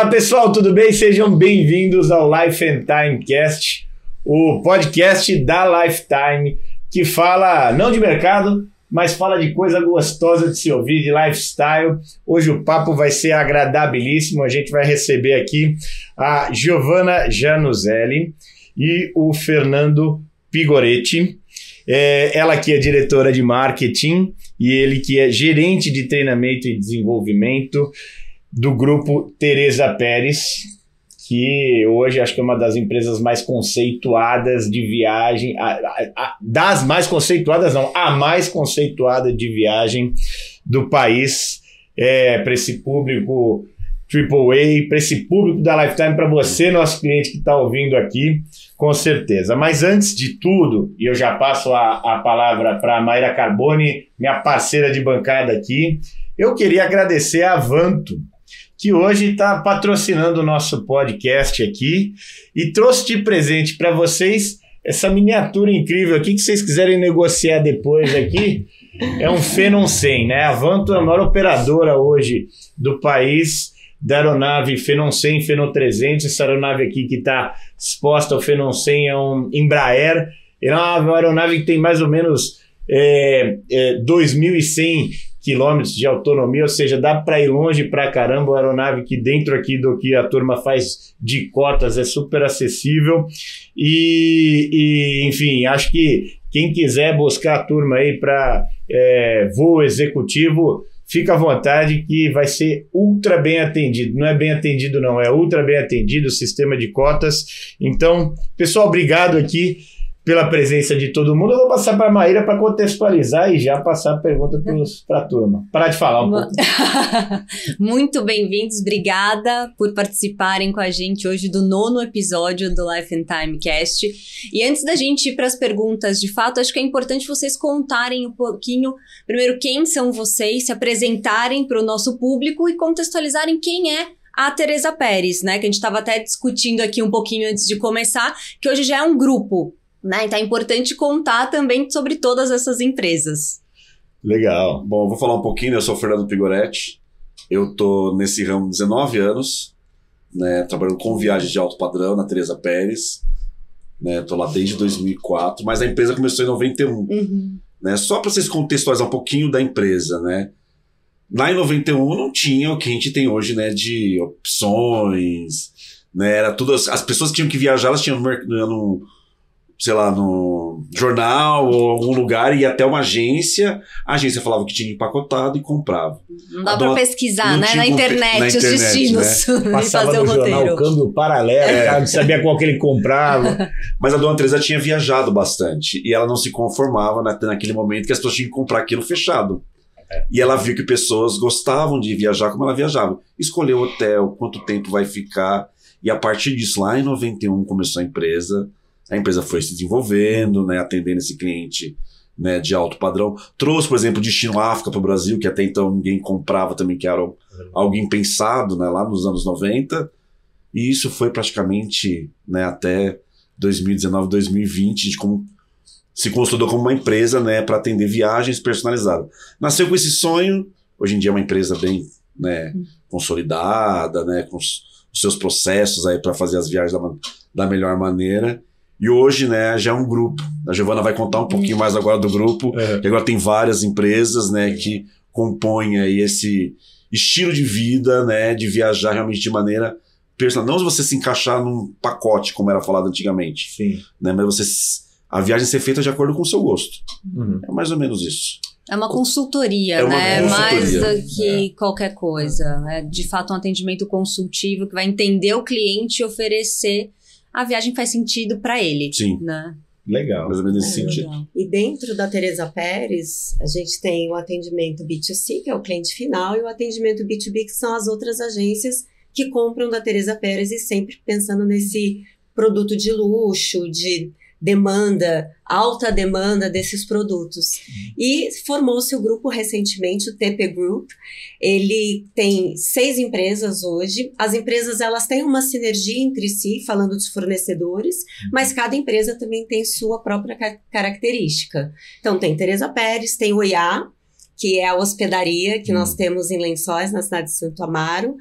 Olá pessoal, tudo bem? Sejam bem-vindos ao Life and Time Cast, o podcast da Lifetime que fala não de mercado, mas fala de coisa gostosa de se ouvir, de lifestyle. Hoje o papo vai ser agradabilíssimo, a gente vai receber aqui a Giovanna Januzelli e o Fernando Pigoretti. Ela que é diretora de marketing e ele que é gerente de treinamento e desenvolvimento do grupo Teresa Pérez, que hoje acho que é uma das empresas mais conceituadas de viagem, das mais conceituadas não, a mais conceituada de viagem do país, para esse público AAA, para esse público da Lifetime, para você, nosso cliente que está ouvindo aqui, com certeza. Mas antes de tudo, e eu já passo a palavra para a Mayra Carboni, minha parceira de bancada aqui, eu queria agradecer a Vanto, que hoje está patrocinando o nosso podcast aqui e trouxe de presente para vocês essa miniatura incrível aqui, que vocês quiserem negociar depois aqui, é um Phenom 100, né? A Vanto é a maior operadora hoje do país da aeronave Phenom 100, Phenom 300, essa aeronave aqui que está exposta ao Phenom 100 é um Embraer, é uma aeronave que tem mais ou menos 2.100 quilômetros de autonomia, ou seja, dá para ir longe pra caramba. A aeronave que dentro aqui do que a turma faz de cotas é super acessível e enfim, acho que quem quiser buscar a turma aí para voo executivo, fica à vontade que vai ser ultra bem atendido. Não é bem atendido não, é ultra bem atendido o sistema de cotas. Então, pessoal, obrigado aqui pela presença de todo mundo. Eu vou passar para a Maíra para contextualizar e já passar a pergunta para a turma. Parar de falar um pouco. Muito bem-vindos, obrigada por participarem com a gente hoje do 9º episódio do Life and Time Cast. E antes da gente ir para as perguntas, de fato, acho que é importante vocês contarem um pouquinho, primeiro, quem são vocês, se apresentarem para o nosso público e contextualizarem quem é a Teresa Pérez, né? Que a gente estava até discutindo aqui um pouquinho antes de começar, que hoje já é um grupo, né? Então é importante contar também sobre todas essas empresas. Legal. Bom, eu vou falar um pouquinho, eu sou o Fernando Pigoretti, eu tô nesse ramo há 19 anos, né, trabalhando com viagens de alto padrão na Teresa Pérez, né, tô lá desde 2004, mas a empresa começou em 91, né, só para vocês contextualizar um pouquinho da empresa, né, lá em 91 não tinha o que a gente tem hoje, né, de opções, né, era tudo, as pessoas que tinham que viajar, elas tinham sei lá, no jornal ou algum lugar, ia até uma agência, a agência falava que tinha empacotado e comprava. Não dá pra pesquisar, né? Na internet, os destinos. Né? Passava no jornal o câmbio paralelo, cara, não sabia qual que ele comprava. Mas a dona Teresa tinha viajado bastante e ela não se conformava naquele momento que as pessoas tinham que comprar aquilo fechado. E ela viu que pessoas gostavam de viajar como ela viajava. Escolheu o hotel, quanto tempo vai ficar, e a partir disso, lá em 91, começou a empresa foi se desenvolvendo, né, atendendo esse cliente, né, de alto padrão. Trouxe, por exemplo, destino África para o Brasil, que até então ninguém comprava também, que era algo impensado, né, lá nos anos 90. E isso foi praticamente, né, até 2019, 2020, de como se consolidou como uma empresa, né, para atender viagens personalizadas. Nasceu com esse sonho, hoje em dia é uma empresa bem, né, consolidada, né, com os seus processos aí para fazer as viagens da melhor maneira. E hoje, né, já é um grupo. A Giovanna vai contar um pouquinho mais agora do grupo, que agora tem várias empresas, né, que compõem aí esse estilo de vida, né, de viajar realmente de maneira personal. Não você se encaixar num pacote, como era falado antigamente. Sim. Né, mas a viagem ser feita de acordo com o seu gosto. É mais ou menos isso. É uma consultoria, né? Mais do que qualquer coisa. É de fato um atendimento consultivo que vai entender o cliente e oferecer a viagem que faz sentido para ele. Sim. Né? Legal. Mais ou menos nesse sentido. Legal. E dentro da Teresa Pérez, a gente tem o atendimento B2C, que é o cliente final, e o atendimento B2B, que são as outras agências que compram da Teresa Pérez e sempre pensando nesse produto de luxo, de demanda, alta demanda desses produtos. E formou-se o grupo recentemente, o TP Group. Ele tem 6 empresas hoje. As empresas, elas têm uma sinergia entre si, falando dos fornecedores, mas cada empresa também tem sua própria característica. Então, tem Teresa Pérez, tem o IA, que é a hospedaria que nós temos em Lençóis, na cidade de Santo Amaro.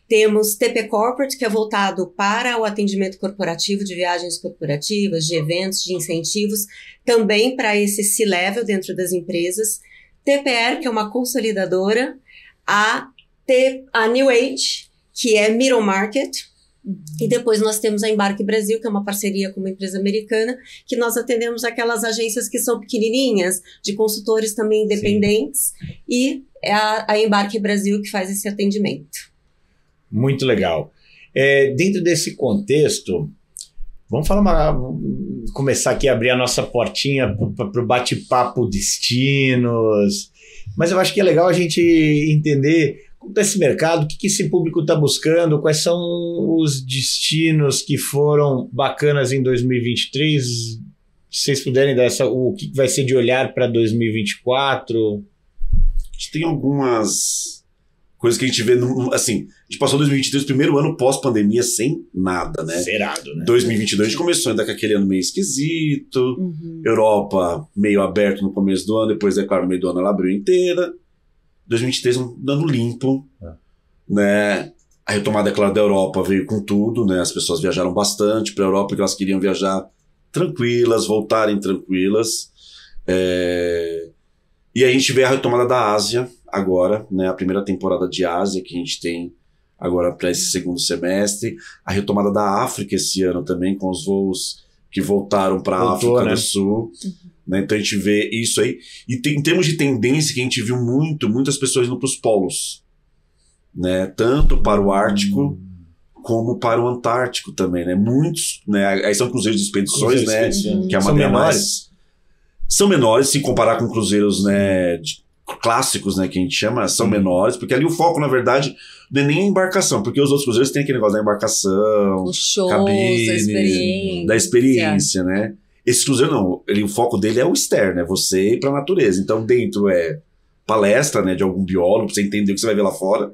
Temos TP Corporate, que é voltado para o atendimento corporativo, de viagens corporativas, de eventos, de incentivos, também para esse C-Level dentro das empresas. TPR, que é uma consolidadora. A New Age, que é Middle Market. E depois nós temos a Embarque Brasil, que é uma parceria com uma empresa americana, que nós atendemos aquelas agências que são pequenininhas, de consultores também independentes, e é a Embarque Brasil que faz esse atendimento. Muito legal. Dentro desse contexto, vamos começar aqui a abrir a nossa portinha para o bate-papo destinos, mas eu acho que é legal a gente entender como está esse mercado, o que esse público está buscando, quais são os destinos que foram bacanas em 2023, se vocês puderem dar o que vai ser de olhar para 2024. A gente tem algumas coisas que a gente vê, assim, a gente passou 2023, primeiro ano pós-pandemia, sem nada, né? Zerado, né? 2022 a gente começou ainda com aquele ano meio esquisito, Europa meio aberto no começo do ano, depois, é claro, no meio do ano ela abriu inteira. 2023 um ano limpo, né? A retomada, é claro, da Europa veio com tudo, né? As pessoas viajaram bastante para a Europa porque elas queriam viajar tranquilas, voltarem tranquilas. E a gente vê a retomada da Ásia agora, né? A primeira temporada de Ásia que a gente tem agora para esse segundo semestre. A retomada da África esse ano também, com os voos que voltaram para a África, né? Do Sul. Né? Então a gente vê isso aí. E em termos de tendência, que a gente viu muitas pessoas indo para os polos. Né? Tanto para o Ártico como para o Antártico também. Né? Muitos, né? Aí são cruzeiros de expedições, né? Que é uma são menores? São menores, se comparar com cruzeiros, né, clássicos, né, que a gente chama, são menores, porque ali o foco, na verdade, não é nem a embarcação, porque os outros cruzeiros têm aquele negócio da embarcação, os shows, cabine, da experiência, né? Esse cruzeiro não, o foco dele é o externo, é você ir pra natureza. Então dentro é palestra, né, de algum biólogo, pra você entender o que você vai ver lá fora.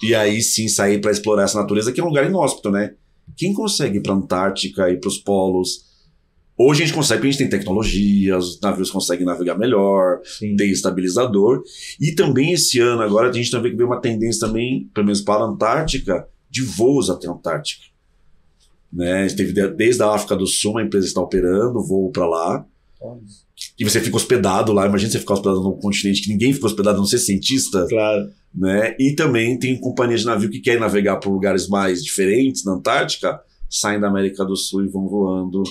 E aí sim sair pra explorar essa natureza, que é um lugar inóspito, né? Quem consegue ir pra Antártica, ir pros polos? Hoje a gente consegue, porque a gente tem tecnologia, os navios conseguem navegar melhor, tem estabilizador. E também esse ano agora a gente também vê uma tendência também, pelo menos para a Antártica, de voos até a Antártica. Né? Teve desde a África do Sul, uma empresa está operando, voo para lá. E você fica hospedado lá. Imagina você ficar hospedado num continente que ninguém fica hospedado, não ser cientista. Claro. Né? E também tem companhias de navio que querem navegar por lugares mais diferentes na Antártica, saem da América do Sul e vão voando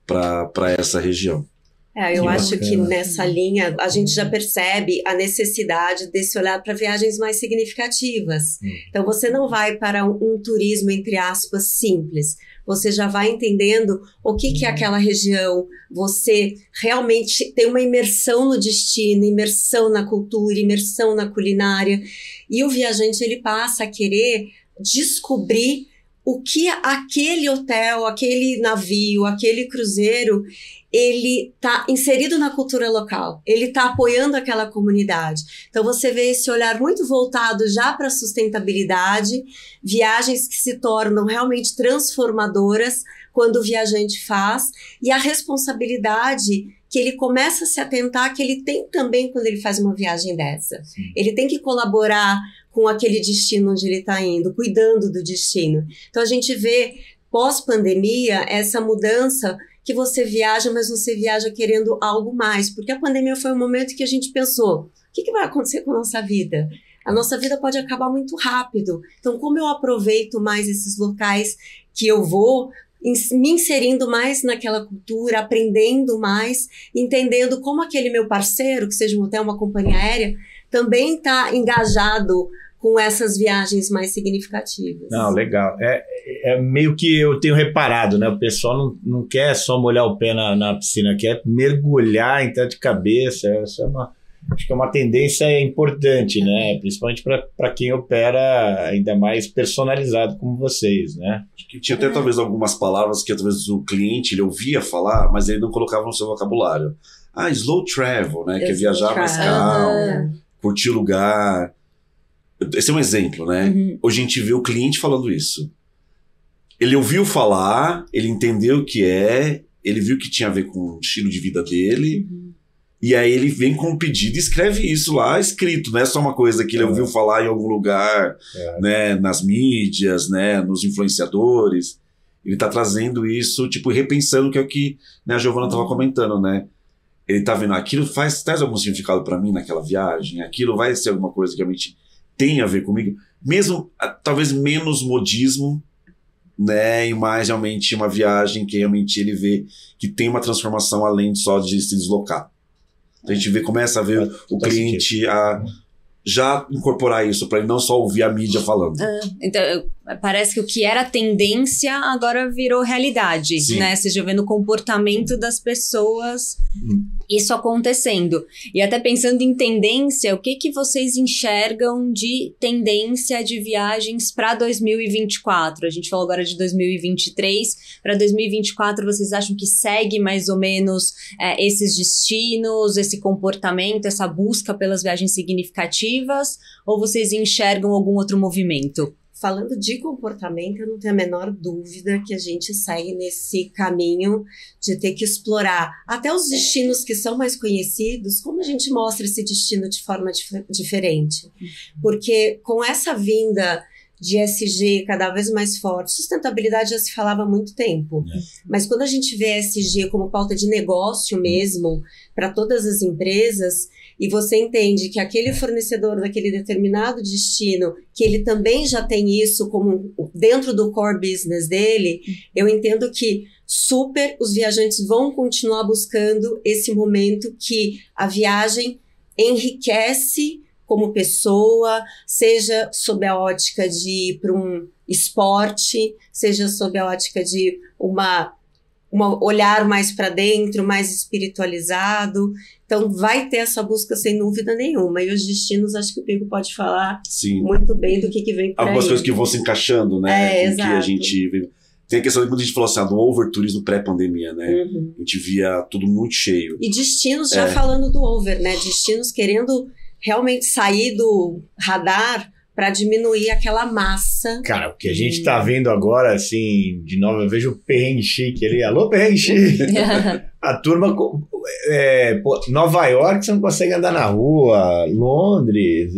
para essa região. Eu acho que nessa linha a gente já percebe a necessidade desse olhar para viagens mais significativas. Então você não vai para um turismo, entre aspas, simples. Você já vai entendendo o que é aquela região, você realmente tem uma imersão no destino, imersão na cultura, imersão na culinária, e o viajante ele passa a querer descobrir o que aquele hotel, aquele navio, aquele cruzeiro, ele está inserido na cultura local, ele está apoiando aquela comunidade. Então você vê esse olhar muito voltado já para a sustentabilidade, viagens que se tornam realmente transformadoras quando o viajante faz, e a responsabilidade que ele começa a se atentar que ele tem também quando ele faz uma viagem dessa. Ele tem que colaborar com aquele destino onde ele está indo, cuidando do destino. Então a gente vê, pós-pandemia, essa mudança que você viaja, mas você viaja querendo algo mais, porque a pandemia foi um momento que a gente pensou, o que vai acontecer com a nossa vida? A nossa vida pode acabar muito rápido, então como eu aproveito mais esses locais que eu vou, me inserindo mais naquela cultura, aprendendo mais, entendendo como aquele meu parceiro, que seja um hotel, uma companhia aérea, também está engajado com essas viagens mais significativas. Não, legal. É meio que eu tenho reparado, né? O pessoal não quer só molhar o pé na piscina, quer mergulhar, entrar de cabeça. Essa acho que é uma tendência importante, né? Principalmente para quem opera ainda mais personalizado como vocês, né? Acho que tinha até talvez algumas palavras que talvez o cliente ele ouvia falar, mas ele não colocava no seu vocabulário. Slow travel, né? Que é viajar mais calmo, curtir o lugar. Esse é um exemplo, né? Hoje a gente vê o cliente falando isso. Ele ouviu falar, ele entendeu o que é, ele viu que tinha a ver com o estilo de vida dele, E aí ele vem com um pedido e escreve isso lá escrito, não é só uma coisa que ele ouviu falar em algum lugar, né, nas mídias, né, nos influenciadores. Ele tá trazendo isso, tipo, repensando, que é o que, né, a Giovana tava comentando, né? Ele tá vendo, aquilo traz algum significado para mim naquela viagem, aquilo vai ser alguma coisa que realmente tem a ver comigo, mesmo, talvez menos modismo, né, e mais realmente uma viagem que realmente ele vê que tem uma transformação além só de se deslocar. Então a gente começa a ver o cliente a já incorporar isso, para ele não só ouvir a mídia falando. Então, parece que o que era tendência agora virou realidade, né? Seja vendo o comportamento das pessoas, isso acontecendo. E até pensando em tendência, o que vocês enxergam de tendência de viagens para 2024? A gente falou agora de 2023. Para 2024, vocês acham que segue mais ou menos esses destinos, esse comportamento, essa busca pelas viagens significativas? Ou vocês enxergam algum outro movimento? Falando de comportamento, eu não tenho a menor dúvida que a gente segue nesse caminho de ter que explorar até os destinos que são mais conhecidos, como a gente mostra esse destino de forma diferente. Porque com essa vinda de ESG cada vez mais forte, sustentabilidade já se falava há muito tempo, mas quando a gente vê ESG como pauta de negócio mesmo, para todas as empresas, e você entende que aquele fornecedor daquele determinado destino, que ele também já tem isso como dentro do core business dele, eu entendo que super os viajantes vão continuar buscando esse momento que a viagem enriquece como pessoa, seja sob a ótica de ir para um esporte, seja sob a ótica de uma olhar mais para dentro, mais espiritualizado. Então, vai ter essa busca sem dúvida nenhuma. E os destinos, acho que o Pico pode falar muito bem do que vem por aí. Algumas coisas que vão se encaixando, né? Com que a gente... Tem a questão de quando a gente falou assim, do over-turismo pré-pandemia, né? A gente via tudo muito cheio. E destinos já falando do over, né? Destinos querendo realmente sair do radar para diminuir aquela massa. Cara, o que a gente tá vendo agora, assim, de novo, eu vejo o perrengue chique ali. Alô, perrengue chique! A turma... Nova York, você não consegue andar na rua. Londres,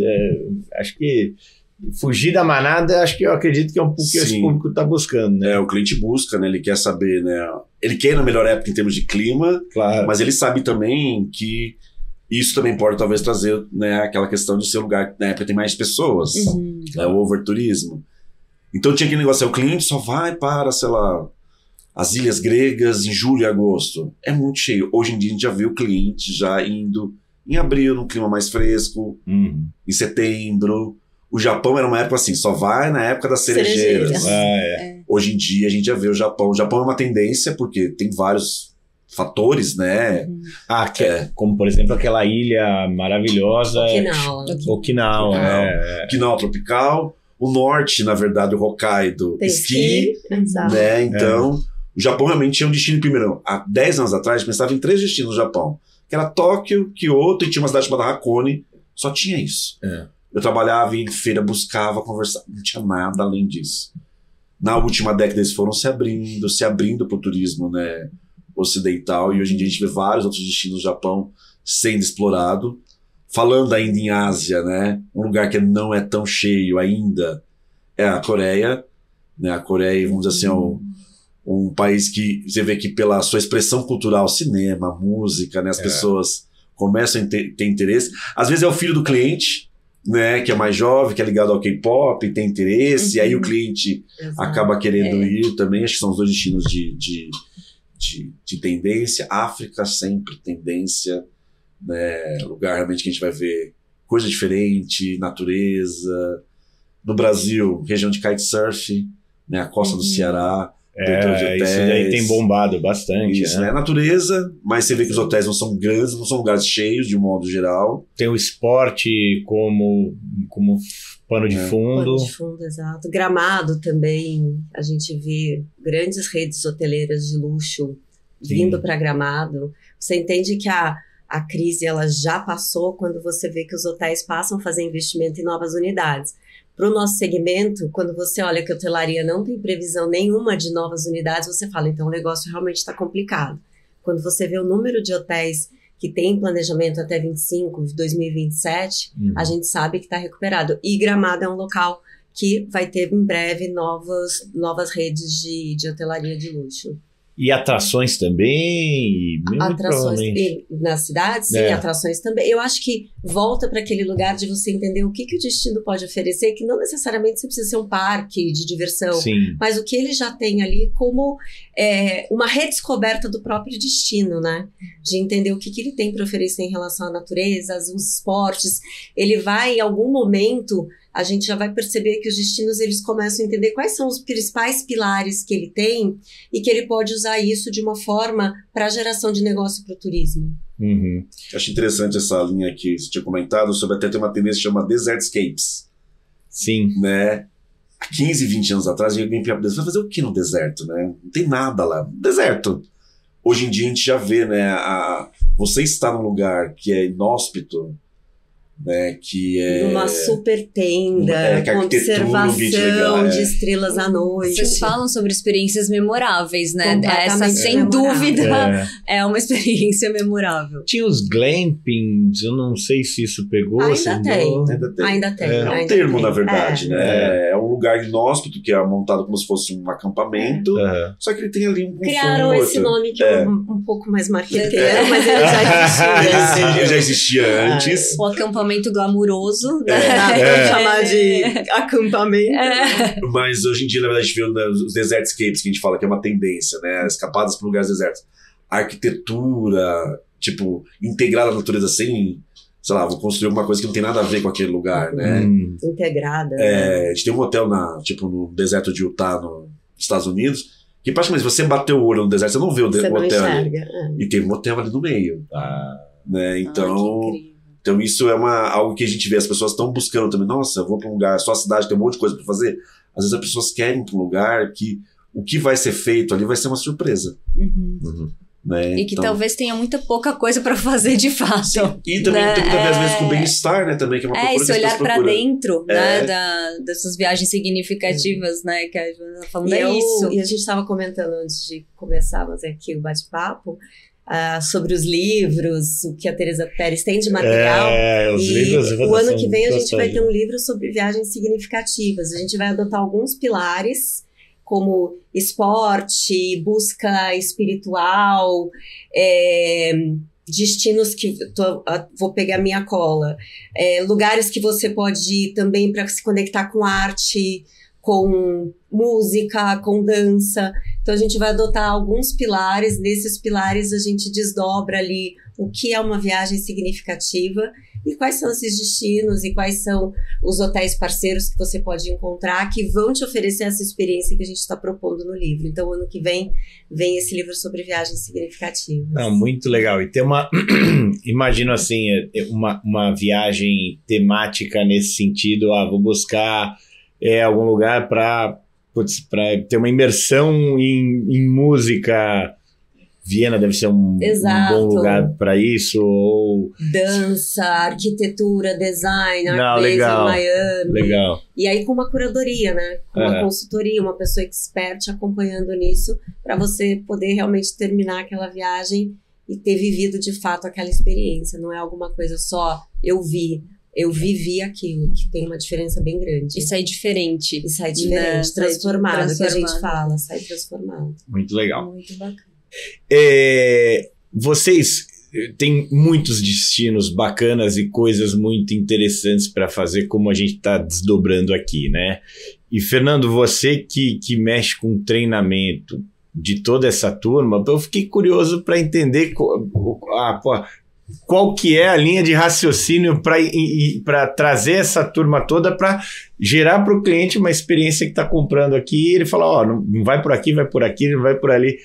acho que... Fugir da manada, acho que eu acredito que é um pouco que esse público está buscando, né? O cliente busca, né? Ele quer saber, né? Ele quer ir na melhor época em termos de clima, mas ele sabe também que isso também pode talvez trazer, né, aquela questão de ser um lugar que na época tem mais pessoas, né, o overturismo. Então tinha aquele negócio, o cliente só vai para, sei lá, as ilhas gregas em julho e agosto. É muito cheio. Hoje em dia a gente já vê o cliente já indo em abril, num clima mais fresco, em setembro. O Japão era uma época assim, só vai na época das cerejeiras. Hoje em dia a gente já vê o Japão. O Japão é uma tendência porque tem vários fatores, né? Como por exemplo aquela ilha maravilhosa Okinawa, Okinawa tropical. O norte, na verdade, o Hokkaido, esqui, né? Então, o Japão realmente é um destino. Primeiro, há 10 anos atrás, pensava em 3 destinos no Japão, que era Tóquio, Kyoto e tinha uma cidade chamada Hakone. Só tinha isso. Eu trabalhava em feira, buscava, conversava, não tinha nada além disso. Na última década eles foram se abrindo para o turismo, né, ocidental, e hoje em dia a gente vê vários outros destinos no Japão sendo explorado. Falando ainda em Ásia, né, um lugar que não é tão cheio ainda é a Coreia. Né, a Coreia, vamos dizer assim, é um país que você vê que pela sua expressão cultural, cinema, música, né, as pessoas começam a ter interesse. Às vezes é o filho do cliente, né, que é mais jovem, que é ligado ao K-pop, tem interesse, e aí o cliente acaba querendo ir também. Acho que são os dois destinos de tendência. África sempre tendência, né, lugar realmente que a gente vai ver coisa diferente, natureza. No Brasil, região de kitesurf, né, a costa do Ceará, isso daí tem bombado bastante. Isso, né? Natureza, mas você vê que os hotéis não são grandes, não são lugares cheios de um modo geral. Tem o esporte como pano de fundo. Pano de fundo, exato. Gramado também, a gente vê grandes redes hoteleiras de luxo vindo para Gramado. Você entende que a crise ela já passou quando você vê que os hotéis passam a fazer investimento em novas unidades. Para o nosso segmento, quando você olha que a hotelaria não tem previsão nenhuma de novas unidades, você fala, então o negócio realmente está complicado. Quando você vê o número de hotéis que tem planejamento até 2027, a gente sabe que está recuperado. E Gramado é um local que vai ter em breve novas redes de hotelaria de luxo. E atrações também? Atrações na cidade, sim, atrações também. Eu acho que volta para aquele lugar de você entender o que o destino pode oferecer, que não necessariamente você precisa ser um parque de diversão, sim, mas o que ele já tem ali como uma redescoberta do próprio destino, né? De entender o que ele tem para oferecer em relação à natureza, os esportes. Ele vai, em algum momento, a gente já vai perceber que os destinos, eles começam a entender quais são os principais pilares que ele tem e que ele pode usar isso de uma forma para a geração de negócio para o turismo. Uhum. Acho interessante essa linha que você tinha comentado sobre até ter uma tendência que chama Desertscapes. Sim. Né? Há 15, 20 anos atrás, alguém vai fazer o que no deserto, né? Não tem nada lá. Deserto. Hoje em dia a gente já vê, né? Você está num lugar que é inóspito, né, que é uma super tenda, com observação de estrelas à noite. Vocês falam sobre experiências memoráveis, né? Essa, sem dúvida, é uma experiência memorável. Tinha os glampings, eu não sei se isso pegou. Ainda tem. É um termo, na verdade, né? É um lugar inóspito que é montado como se fosse um acampamento, só que ele tem ali um criaram esse nome que é um pouco mais marqueteiro, mas ele já existia. Ele já existia antes. O acampamento glamuroso, né? Vamos chamar de acampamento. Mas hoje em dia, na verdade, a gente vê os desertscapes, que a gente fala que é uma tendência, né? Escapadas por lugares desertos. A arquitetura, tipo, integrada à natureza sem, sei lá, vou construir alguma coisa que não tem nada a ver com aquele lugar, né? Integrada. A gente tem um hotel no deserto de Utah, nos Estados Unidos, que praticamente, se você bater o olho no deserto, você não vê o hotel enxerga, ali. E tem um hotel ali no meio. Né? Então isso é algo que a gente vê, as pessoas estão buscando também. Nossa, eu vou para um lugar, só a cidade tem um monte de coisa para fazer. Às vezes as pessoas querem ir para um lugar que o que vai ser feito ali vai ser uma surpresa. Né? E que talvez tenha muita pouca coisa para fazer de fato. Sim. E também tem muito a ver, às vezes, com o bem-estar, né? Também, que é uma procura esse olhar para dentro, né? Dessas viagens significativas, né? Que a Joana tá falando, isso. E a gente estava comentando antes de começarmos aqui o bate-papo, sobre os livros, o que a Teresa Pérez tem de material. Os livros, o ano que vem a gente vai ter um livro sobre viagens significativas. A gente vai adotar alguns pilares, como esporte, busca espiritual, destinos que... vou pegar minha cola. Lugares que você pode ir também para se conectar com arte, com música, com dança. Então a gente vai adotar alguns pilares. Nesses pilares a gente desdobra ali o que é uma viagem significativa e quais são esses destinos e quais são os hotéis parceiros que você pode encontrar que vão te oferecer essa experiência que a gente está propondo no livro. Então ano que vem esse livro sobre viagens significativas. Muito legal. E tem imagino assim, uma viagem temática nesse sentido, vou buscar algum lugar para ter uma imersão em música. Viena deve ser um bom lugar para isso. Ou dança, arquitetura, design, art legal, em Miami. Legal. E aí com uma curadoria, né? Com uma consultoria, uma pessoa expert acompanhando nisso, para você poder realmente terminar aquela viagem e ter vivido de fato aquela experiência. Não é alguma coisa só, eu vivi aquilo, que tem uma diferença bem grande. E sai diferente. Transformado, que a gente fala, sai transformado. Muito legal. Muito bacana. Vocês têm muitos destinos bacanas e coisas muito interessantes para fazer, como a gente está desdobrando aqui, né? E, Fernando, você que mexe com treinamento de toda essa turma, eu fiquei curioso para entender qual que é a linha de raciocínio para trazer essa turma toda para gerar para o cliente uma experiência que está comprando aqui e ele fala, não vai por aqui, vai por aqui, não vai por ali.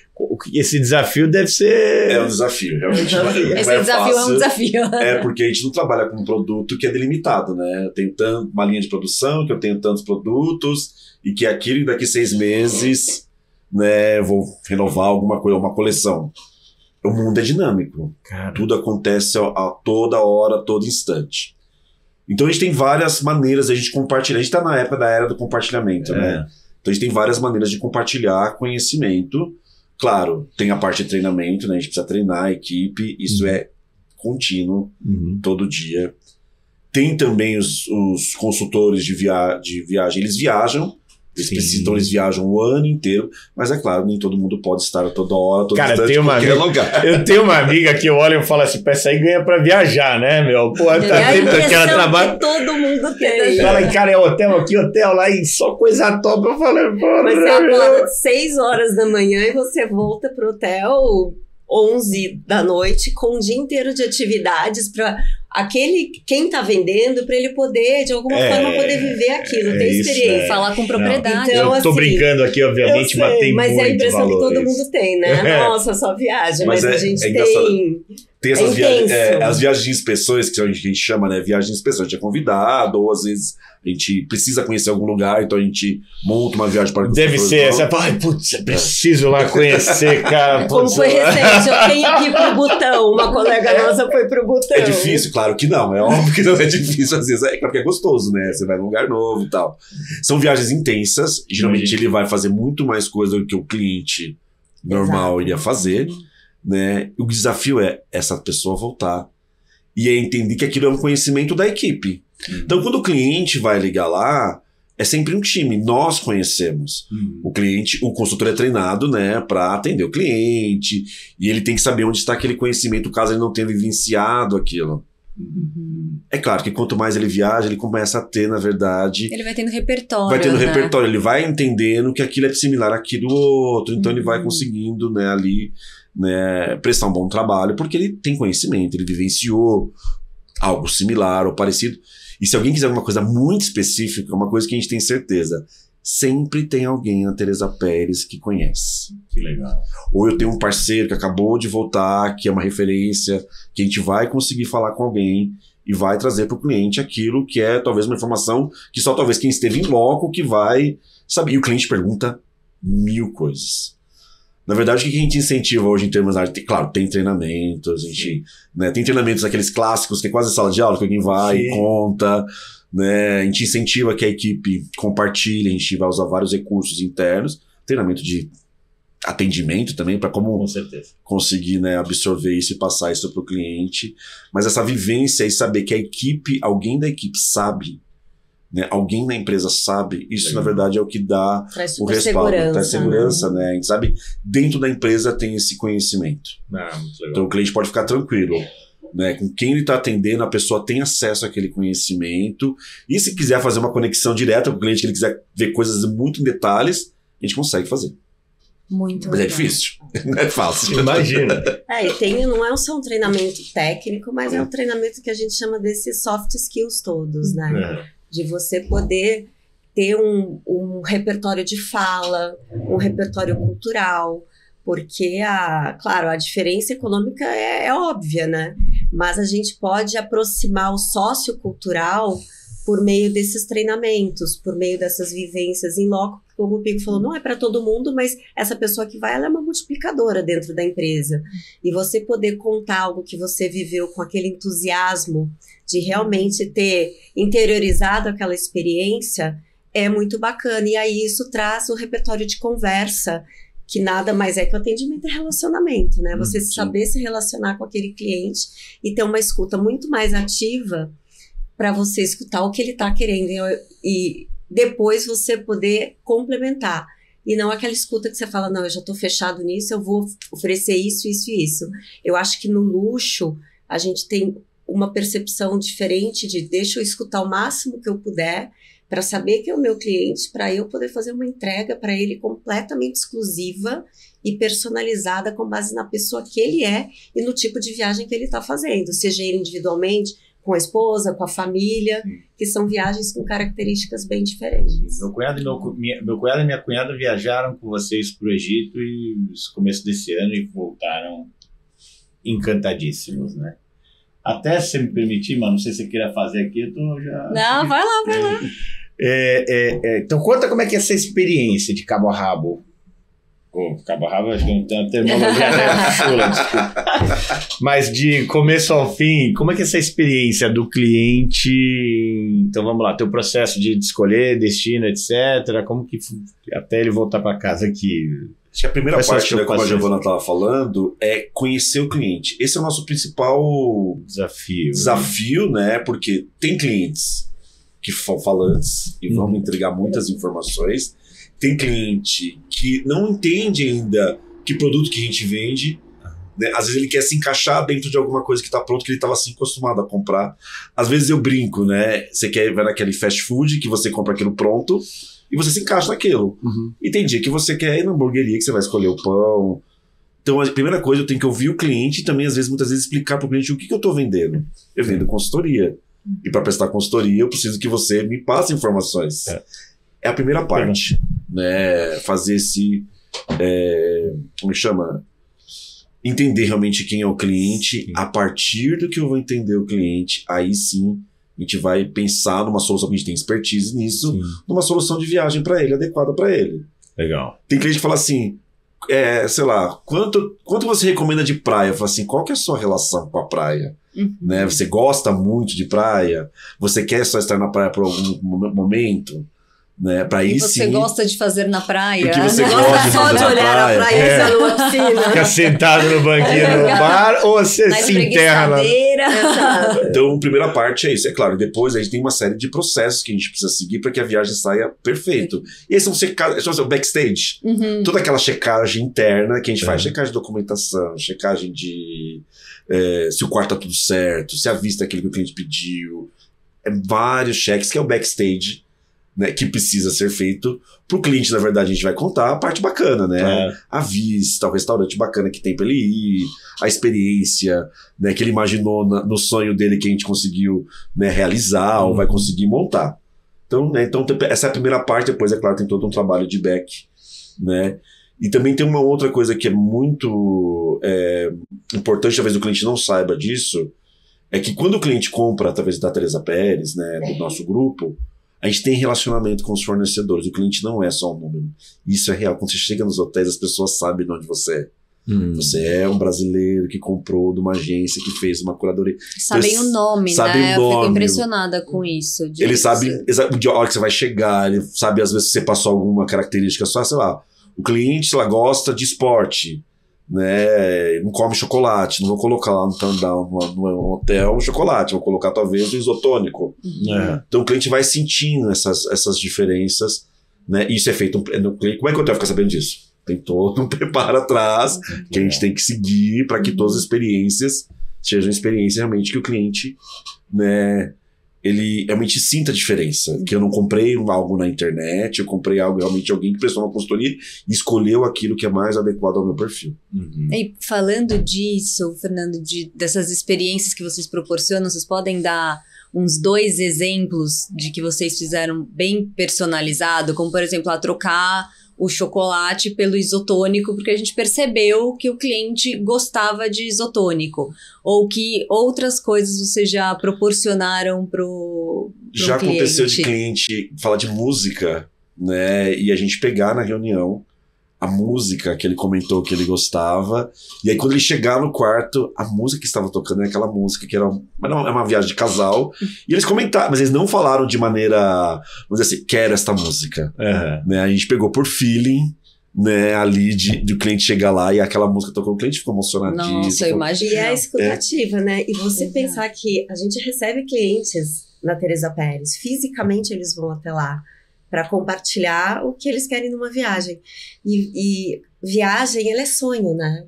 Esse desafio deve ser... É um desafio, realmente. Esse desafio é um desafio. Porque a gente não trabalha com um produto que é delimitado, né? Eu tenho uma linha de produção, que eu tenho tantos produtos e que aquilo daqui 6 meses, né, eu vou renovar alguma coisa, uma coleção. O mundo é dinâmico. Cara. Tudo acontece a toda hora, a todo instante. Então a gente tem várias maneiras de a gente compartilhar. A gente está na época da era do compartilhamento, né? Então a gente tem várias maneiras de compartilhar conhecimento. Claro, tem a parte de treinamento, né? A gente precisa treinar a equipe, isso é contínuo, todo dia. Tem também os consultores de viagem, eles viajam, eles viajam o ano inteiro, mas é claro, nem todo mundo pode estar a toda hora, todo instante, em qualquer lugar. Eu tenho uma amiga que eu olho e falo assim, essa aí ganha pra viajar, né, meu? Pô, tá dentro daquela trabalho. Que todo mundo tem. Fala, cara, é hotel aqui, hotel lá, e só coisa top. Eu falei, pô, mas você acorda de 6 horas da manhã e você volta pro hotel 11 da noite com um dia inteiro de atividades para quem tá vendendo, para ele poder, de alguma forma, poder viver aquilo, ter experiência. Falar com propriedade. Então, eu tô assim, brincando aqui, obviamente, mas tem muito valor. Mas é a impressão que todo mundo tem, né? Nossa, só viagem, mas a gente tem essas viagens, as viagens de inspeções, que a gente chama, né? Viagem de inspeção. A gente é convidado, ou às vezes a gente precisa conhecer algum lugar, então a gente monta uma viagem para... Deve ser essa, putz, eu preciso lá conhecer, cara. Como foi recente, eu tenho aqui pro Butão, uma colega nossa foi pro Butão. É difícil, claro que não, é óbvio que não é difícil, às vezes é porque é gostoso, né? Você vai num lugar novo e tal. São viagens intensas, geralmente ele vai fazer muito mais coisa do que o cliente normal iria fazer, né? O desafio é essa pessoa voltar e é entender que aquilo é um conhecimento da equipe. Então, quando o cliente vai ligar lá, é sempre um time, nós conhecemos. O cliente, o consultor é treinado, né, para atender o cliente, e ele tem que saber onde está aquele conhecimento, caso ele não tenha vivenciado aquilo. É claro que quanto mais ele viaja, ele começa a ter, na verdade... Ele vai tendo repertório, vai tendo repertório, ele vai entendendo que aquilo é similar àquilo do outro, então ele vai conseguindo, né, ali, né, prestar um bom trabalho, porque ele tem conhecimento, ele vivenciou algo similar ou parecido. E se alguém quiser alguma coisa muito específica, uma coisa que a gente tem certeza, sempre tem alguém na Teresa Pérez que conhece. Que legal. Ou eu tenho um parceiro que acabou de voltar, que é uma referência, que a gente vai conseguir falar com alguém e vai trazer para o cliente aquilo que é talvez uma informação que só talvez quem esteve em loco que vai saber. E o cliente pergunta 1000 coisas. Na verdade, o que a gente incentiva hoje em termos de arte? Claro, tem treinamentos, a gente, né, tem treinamentos aqueles clássicos que é quase sala de aula, que alguém vai e conta, né, a gente incentiva que a equipe compartilhe, a gente vai usar vários recursos internos, treinamento de atendimento também, para como conseguir, né, absorver isso e passar isso para o cliente, mas essa vivência e saber que a equipe, alguém da equipe sabe, né, alguém na empresa sabe, isso na verdade é o que dá o respaldo, traz segurança, né? A gente sabe, dentro da empresa tem esse conhecimento. Então o cliente pode ficar tranquilo, né? Com quem ele está atendendo, a pessoa tem acesso àquele conhecimento, e se quiser fazer uma conexão direta com o cliente, que ele quiser ver coisas muito em detalhes, a gente consegue fazer. Muito Mas é difícil, não é fácil. Imagina. E não é só um treinamento técnico, mas é um treinamento que a gente chama desses soft skills todos, né? De você poder ter um repertório de fala, um repertório cultural, porque, claro, a diferença econômica é óbvia, né? Mas a gente pode aproximar o sociocultural por meio desses treinamentos, por meio dessas vivências em loco, como o Pico falou, não é para todo mundo, mas essa pessoa que vai, ela é uma multiplicadora dentro da empresa. E você poder contar algo que você viveu com aquele entusiasmo de realmente ter interiorizado aquela experiência é muito bacana. E aí isso traz o repertório de conversa, que nada mais é que o atendimento e relacionamento, né? Você saber se relacionar com aquele cliente e ter uma escuta muito mais ativa para você escutar o que ele está querendo e depois você poder complementar. E não aquela escuta que você fala, não, eu já estou fechado nisso, eu vou oferecer isso, isso e isso. Eu acho que no luxo a gente tem uma percepção diferente de deixa eu escutar o máximo que eu puder para saber que é o meu cliente, para eu poder fazer uma entrega para ele completamente exclusiva e personalizada com base na pessoa que ele é e no tipo de viagem que ele está fazendo, seja ele individualmente, com a esposa, com a família, que são viagens com características bem diferentes. Meu cunhado e minha cunhada viajaram com vocês para o Egito no começo desse ano e voltaram encantadíssimos, né? Até se me permitir, mas não sei se você queira fazer aqui, eu tô já... Não, vai lá. Então conta como é que é essa experiência de cabo a rabo. Cabo a rabo, acho que não tem uma terminologia chula, desculpa. Mas de começo ao fim, como é que é essa experiência do cliente? Então vamos lá, teu processo de escolher destino, etc. Como que até ele voltar para casa aqui? Acho que a primeira parte, né, como a Giovana estava falando, é conhecer o cliente. Esse é o nosso principal desafio, né? Porque tem clientes que são falantes e vão me entregar muitas informações. Tem cliente que não entende ainda que produto que a gente vende. Né? Às vezes ele quer se encaixar dentro de alguma coisa que está pronto, que ele estava assim acostumado a comprar. Às vezes eu brinco, né? Você quer ver naquele fast food que você compra aquilo pronto e você se encaixa naquilo. E tem dia que você quer ir na hamburgueria, que você vai escolher o pão. Então a primeira coisa, eu tenho que ouvir o cliente e também muitas vezes explicar para o cliente o que eu estou vendendo. Eu vendo consultoria. E para prestar consultoria eu preciso que você me passe informações. É a primeira parte. Né? Fazer esse... como chama? Entender realmente quem é o cliente. Sim. A partir do que eu vou entender o cliente, aí sim a gente vai pensar numa solução, que a gente tem expertise nisso, sim, numa solução de viagem para ele, adequada para ele. Legal. Tem cliente que fala assim, sei lá, quanto você recomenda de praia? Eu falo assim, qual que é a sua relação com a praia? Né? Você gosta muito de praia? Você quer só estar na praia por algum momento? Né? Pra e aí, você sim, gosta de fazer na praia? O que você não gosta só de olhar a praia numa piscina. Fica sentado no banquinho no bar ou você se enterra lá? Então, a primeira parte é isso, é claro. Depois a gente tem uma série de processos que a gente precisa seguir para que a viagem saia perfeito. E esses são o backstage. Toda aquela checagem interna que a gente faz. Checagem de documentação, checagem de se o quarto tá tudo certo, se a vista é aquilo que o cliente pediu. Vários cheques, que é o backstage. Né, que precisa ser feito. Pro cliente, na verdade, a gente vai contar a parte bacana, né? A vista, o restaurante bacana que tem pra ele ir, a experiência, né, que ele imaginou no sonho dele que a gente conseguiu, né, realizar ou vai conseguir montar. Então, né, essa é a primeira parte. Depois, é claro, tem todo um trabalho de back, né? E também tem uma outra coisa que é muito importante, talvez o cliente não saiba disso, é que quando o cliente compra através da Teresa Pérez, né, do nosso grupo, a gente tem relacionamento com os fornecedores. O cliente não é só um número. Isso é real. Quando você chega nos hotéis, as pessoas sabem de onde você é. Você é um brasileiro que comprou de uma agência que fez uma curadoria. Sabem então, o nome, né? Eu fico impressionada com isso. Ele sabe a hora que você vai chegar. Ele sabe, às vezes, se você passou alguma característica só, sei lá. O cliente, sei lá, gosta de esporte. Né, não come chocolate, não vou colocar lá no hotel um chocolate, vou colocar talvez um isotônico. Então o cliente vai sentindo essas diferenças, né? Isso é feito no cliente. Como é que o hotel fica sabendo disso? Tem todo um preparo atrás que a gente tem que seguir para que todas as experiências sejam experiências realmente que o cliente, né, ele realmente sinta a diferença. Que eu não comprei algo na internet, eu comprei algo realmente alguém que prestou uma consultoria e escolheu aquilo que é mais adequado ao meu perfil. E falando disso, Fernando, dessas experiências que vocês proporcionam, vocês podem dar uns 2 exemplos de que vocês fizeram bem personalizado, como por exemplo, trocar o chocolate pelo isotônico, porque a gente percebeu que o cliente gostava de isotônico, ou que outras coisas vocês já proporcionaram pro já cliente. Aconteceu de cliente falar de música, né, e a gente pegar na reunião a música que ele comentou que ele gostava, e aí quando ele chegar no quarto, a música que estava tocando é aquela música que era uma viagem de casal, e eles comentaram, mas eles não falaram de maneira, vamos dizer assim, quero esta música. Né? A gente pegou por feeling, né, ali do cliente chegar lá e aquela música tocou, o cliente ficou emocionadíssimo. Nossa, eu imagino. E é a escutativa, né? E você pensar que a gente recebe clientes na Teresa Pérez, fisicamente eles vão até lá para compartilhar o que eles querem numa viagem. E viagem, ela é sonho, né?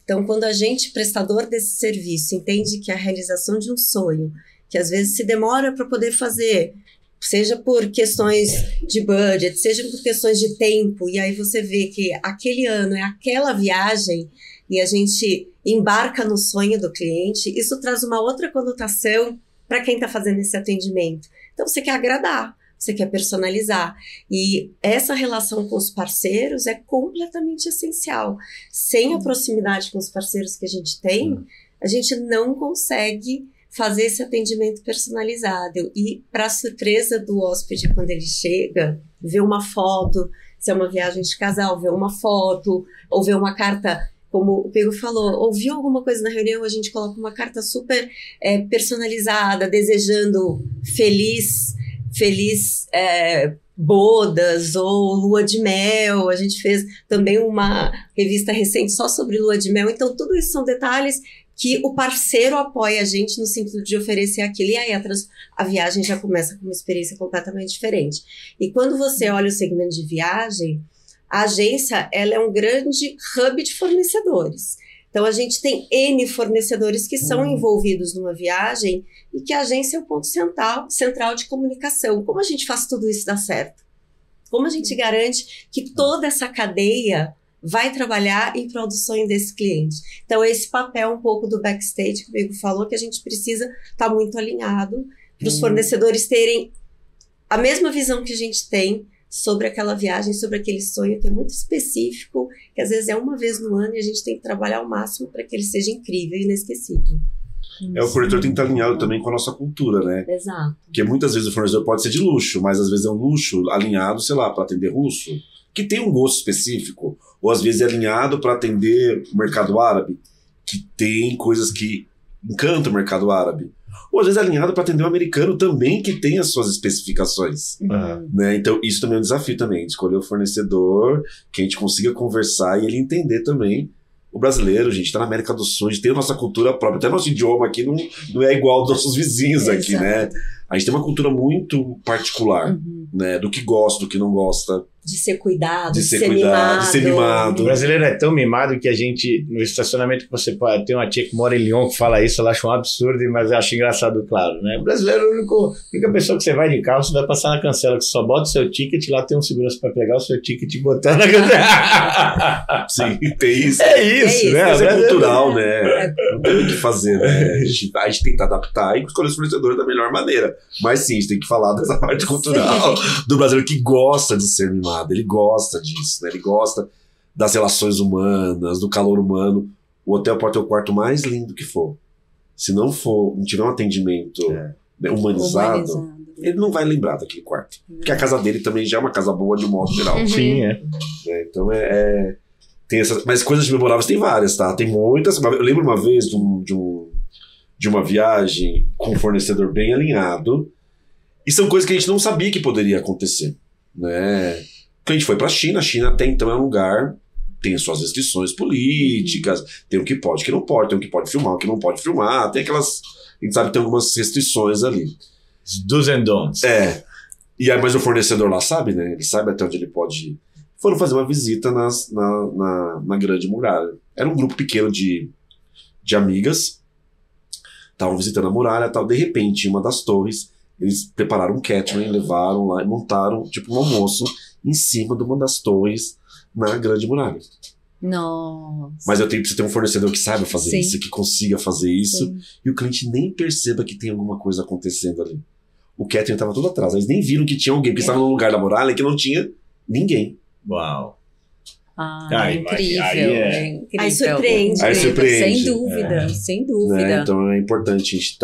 Então, quando a gente, prestador desse serviço, entende que a realização de um sonho, que às vezes se demora para poder fazer, seja por questões de budget, seja por questões de tempo, e aí você vê que aquele ano é aquela viagem, e a gente embarca no sonho do cliente, isso traz uma outra conotação para quem está fazendo esse atendimento. Então, você quer agradar. Você quer personalizar. E essa relação com os parceiros é completamente essencial. Sem a proximidade com os parceiros que a gente tem, a gente não consegue fazer esse atendimento personalizado. E, para surpresa do hóspede, quando ele chega, vê uma foto, se é uma viagem de casal, vê uma foto, ou vê uma carta como o Pego falou, ouviu alguma coisa na reunião, a gente coloca uma carta super personalizada, desejando feliz bodas ou lua de mel. A gente fez também uma revista recente só sobre lua de mel. Então, tudo isso são detalhes que o parceiro apoia a gente no sentido de oferecer aquilo. E aí a viagem já começa com uma experiência completamente diferente. E quando você olha o segmento de viagem, a agência ela é um grande hub de fornecedores. Então, a gente tem N fornecedores que são envolvidos numa viagem e que a agência é o ponto central de comunicação. Como a gente faz tudo isso dar certo? Como a gente garante que toda essa cadeia vai trabalhar em prol do sonho desse cliente? Então, esse papel um pouco do backstage que o Bego falou, que a gente precisa estar muito alinhado para os fornecedores terem a mesma visão que a gente tem sobre aquela viagem, sobre aquele sonho que é muito específico, que às vezes é uma vez no ano e a gente tem que trabalhar ao máximo para que ele seja incrível e inesquecível. O fornecedor tem que estar alinhado também com a nossa cultura, né? Exato. Porque muitas vezes o fornecedor pode ser de luxo, mas às vezes é um luxo alinhado, sei lá, para atender russo, que tem um gosto específico, ou às vezes é alinhado para atender o mercado árabe, que tem coisas que encantam o mercado árabe. Ou às vezes é alinhado para atender o americano também, que tem as suas especificações. Né? Então, isso também é um desafio também, de escolher o fornecedor, que a gente consiga conversar e ele entender também. O brasileiro, gente, tá na América do Sul, a gente tem a nossa cultura própria, até nosso idioma aqui não é igual aos nossos vizinhos aqui, né? A gente tem uma cultura muito particular, né? Do que gosta, do que não gosta. De ser cuidado, de ser mimado. O brasileiro é tão mimado que a gente, no estacionamento que você pode, tem uma tia que mora em Lyon que fala isso, ela acha um absurdo, mas eu acho engraçado, claro, né? O brasileiro é a única pessoa que você vai de carro, você vai passar na cancela, que você só bota o seu ticket, lá tem um segurança para pegar o seu ticket e botar na cancela. Sim, tem isso. É isso, né? Mas é cultural, né? Não tem o que fazer, né? A gente tem que adaptar e escolher os fornecedores da melhor maneira. Mas sim, a gente tem que falar dessa parte cultural do brasileiro que gosta de ser mimado. Ele gosta disso, né? Ele gosta das relações humanas, do calor humano. O hotel pode ter o quarto mais lindo que for. Se não tiver um atendimento né, humanizado, ele não vai lembrar daquele quarto. Porque a casa dele também já é uma casa boa de um modo geral. Sim, Então tem essas, mas coisas memoráveis tem várias, tá? Tem muitas. Eu lembro uma vez de uma viagem com um fornecedor bem alinhado. E são coisas que a gente não sabia que poderia acontecer, né? A gente foi para a China até então é um lugar, tem as suas restrições políticas, tem o que pode, o que não pode, tem o que pode filmar, o que não pode filmar, tem aquelas, a gente sabe que tem algumas restrições ali. Do's and don'ts. E aí, mas o fornecedor lá sabe, né? Ele sabe até onde ele pode ir. Foram fazer uma visita na Grande Muralha. Era um grupo pequeno de amigas, estavam visitando a muralha e tal. De repente, em uma das torres, eles prepararam um catering, levaram lá e montaram tipo um almoço em cima de uma das torres na Grande Muralha. Nossa. Mas eu preciso ter um fornecedor que saiba fazer isso, que consiga fazer isso, e o cliente nem perceba que tem alguma coisa acontecendo ali. O catering estava tudo atrás, eles nem viram que tinha alguém, porque estava num lugar da muralha que não tinha ninguém. Uau. É incrível. É incrível. Aí surpreende. Sem dúvida, sem dúvida. Né? Então é importante a gente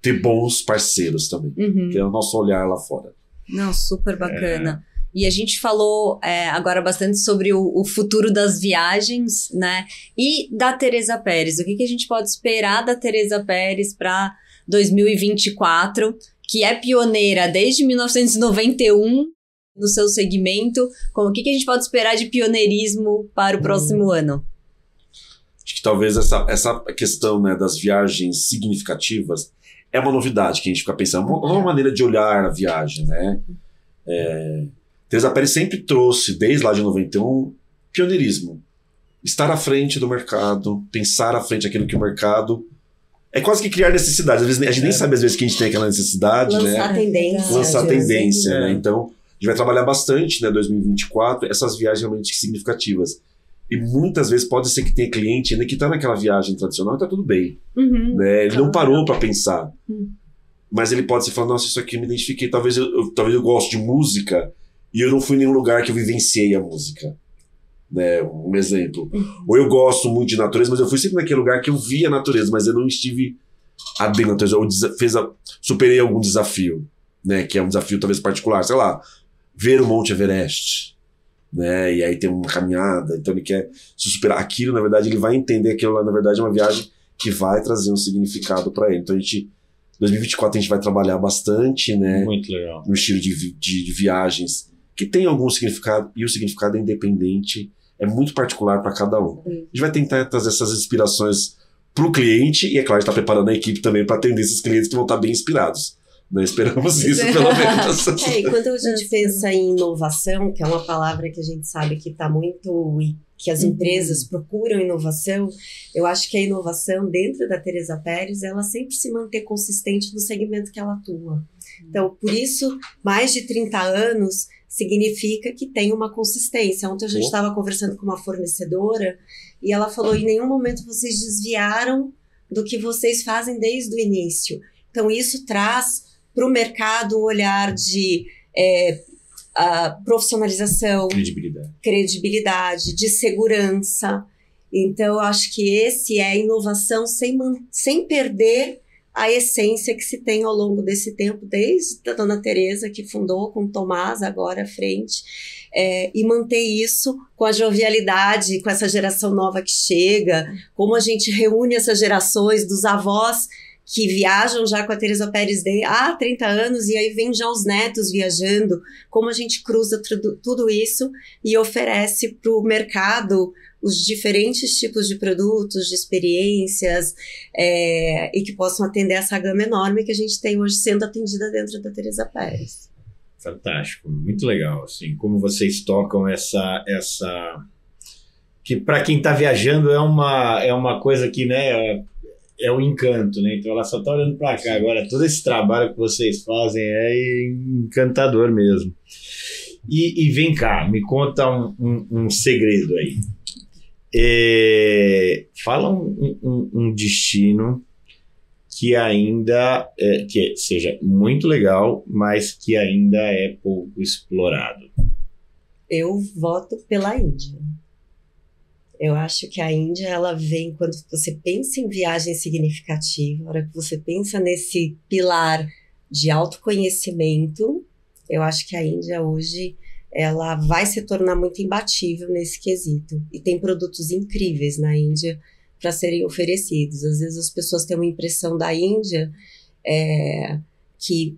ter bons parceiros também, que é o nosso olhar lá fora. Não, super bacana. E a gente falou agora bastante sobre o futuro das viagens, né? E da Teresa Pérez. O que a gente pode esperar da Teresa Pérez para 2024, que é pioneira desde 1991 no seu segmento? O que a gente pode esperar de pioneirismo para o próximo ano? Acho que talvez essa questão, né, das viagens significativas é uma novidade que a gente fica pensando. Uma maneira de olhar a viagem, né? Teresa Pérez sempre trouxe, desde lá de 91, pioneirismo. Estar à frente do mercado, pensar à frente aquilo que o mercado... É quase que criar necessidade. Às vezes, a gente nem sabe, às vezes, que a gente tem aquela necessidade, Lançar tendência. Lançar tendência, né? Então, a gente vai trabalhar bastante, né, 2024, essas viagens realmente significativas. E muitas vezes pode ser que tenha cliente ainda que está naquela viagem tradicional e está tudo bem. Né? Ele não parou para pensar. Mas ele pode se falar, nossa, isso aqui eu me identifiquei. Talvez eu goste de música e eu não fui em nenhum lugar que eu vivenciei a música. Né? Um exemplo. Ou eu gosto muito de natureza, mas eu fui sempre naquele lugar que eu vi a natureza, mas eu não estive dentro da natureza. Ou superei algum desafio, né? Que é um desafio talvez particular. Sei lá, ver o Monte Everest. né? E aí tem uma caminhada, então ele quer se superar. Aquilo, na verdade, ele vai entender que aquilo lá, na verdade, é uma viagem que vai trazer um significado para ele. Então 2024 a gente vai trabalhar bastante, né? Muito legal. No estilo de viagens que tem algum significado, e o significado é independente, é muito particular para cada um. A gente vai tentar trazer essas inspirações para o cliente, e é claro, a gente está preparando a equipe também para atender esses clientes que vão estar bem inspirados. Né? Esperamos isso, pelo menos. E quando a gente pensa em inovação, que é uma palavra que a gente sabe que está muito, e que as empresas procuram inovação, eu acho que a inovação dentro da Teresa Pérez, ela sempre se manter consistente no segmento que ela atua. Então, por isso, mais de 30 anos significa que tem uma consistência. Ontem a gente estava conversando com uma fornecedora e ela falou, em nenhum momento vocês desviaram do que vocês fazem desde o início. Então, isso traz para o mercado um olhar de profissionalização, credibilidade, de segurança. Então, eu acho que esse é a inovação sem perder a essência que se tem ao longo desse tempo, desde a dona Teresa, que fundou com o Tomás, agora à frente, e manter isso com a jovialidade, com essa geração nova que chega, como a gente reúne essas gerações dos avós que viajam já com a Teresa Pérez há 30 anos, e aí vem já os netos viajando, como a gente cruza tudo isso e oferece para o mercado os diferentes tipos de produtos, de experiências, e que possam atender essa gama enorme que a gente tem hoje sendo atendida dentro da Teresa Pérez. Fantástico, muito legal, assim, como vocês tocam essa que para quem está viajando é uma coisa que, né, é o encanto, né? Então ela só está olhando para cá. Agora, todo esse trabalho que vocês fazem é encantador mesmo. E vem cá, me conta um segredo aí. Fala um destino que ainda que seja muito legal, mas que ainda é pouco explorado. Eu voto pela Índia. Eu acho que a Índia, ela vem, quando você pensa em viagem significativa, na hora que você pensa nesse pilar de autoconhecimento, eu acho que a Índia hoje, ela vai se tornar muito imbatível nesse quesito. E tem produtos incríveis na Índia para serem oferecidos. Às vezes as pessoas têm uma impressão da Índia que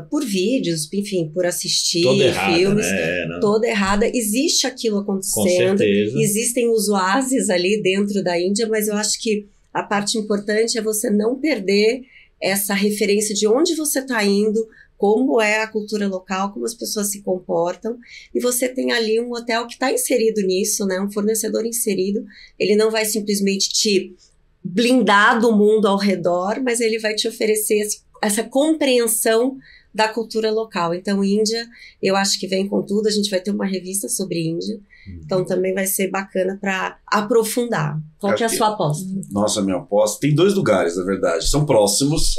por vídeos, enfim, por assistir toda errada, filmes, né? Toda errada. Existe aquilo acontecendo, com certeza. Existem os oásis ali dentro da Índia, mas eu acho que a parte importante é você não perder essa referência de onde você está indo, como é a cultura local, como as pessoas se comportam, e você tem ali um hotel que está inserido nisso, né? Um fornecedor inserido, ele não vai simplesmente te blindar do mundo ao redor, mas ele vai te oferecer essa compreensão da cultura local. Então, Índia, eu acho que vem com tudo. A gente vai ter uma revista sobre Índia. Então, também vai ser bacana para aprofundar. Qual que é a sua aposta? Nossa, minha aposta... Tem 2 lugares, na verdade. São próximos,